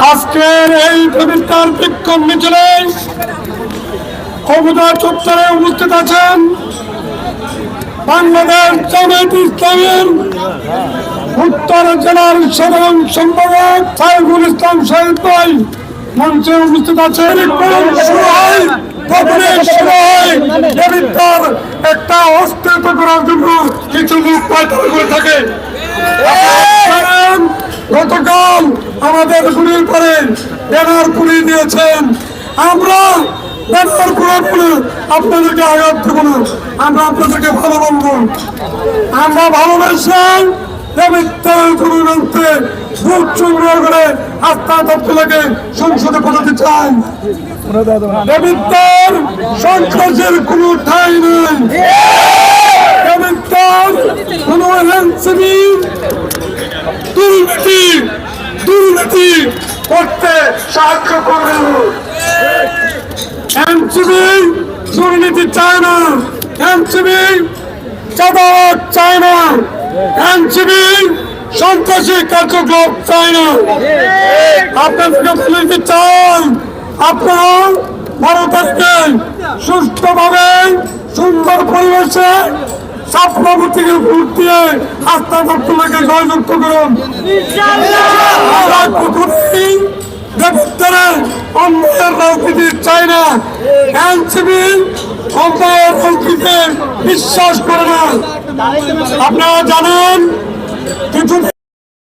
আজকের এই পবিত্র বিক্ষোভ মিছিলে কবুতর চত্বরে উপস্থিত আছেন বাংলাদেশ জামায়াতে ইসলামীর উত্তর জেলার সাধারণ সম্পাদক সাইফুল ইসলাম সাহেব ভাই মঞ্চে উপস্থিত আছেন। একটা অস্তিত্ব করার জন্য কিছু লোক পায়তারা করে থাকে। গতকাল আমাদের গুলির পরে ব্যানার পুড়িয়ে দিয়েছেন। আমরা ব্যানার পুরার পরে আপনাদেরকে আঘাত দেব না, আমরা আপনাদেরকে ভালোবাসব। আমরা ভালোবাসলাম ভোট সংগ্রহ করে আস্থা দপ্তরকে সংসদে পাঠাতে চাই। সন্ত্রাসের কোনো ঠাঁই নেই। কোন দুর্নীতি করতে সাহায্য করবে। এনসিবি দুর্নীতি চায় না, এনসিবি চাঁদাবাজ চায় না, এনসিবি সন্ত্রাসী কার্যক্রম চায় না। আপনাদেরকে বলতে চাই, আপনারা 12 তারিখে সুস্থভাবে সুন্দর পরিবেশে ছাত্রবর্তীকে ভোট দিয়ে আস্থা দপ্তরকে জয়যুক্ত করুন। অন্যায়ের রাজনীতি চাই না, এনসিবি অন্যায়ের রাজনীতিতে বিশ্বাস করে না। আপনারা জানেন কিছু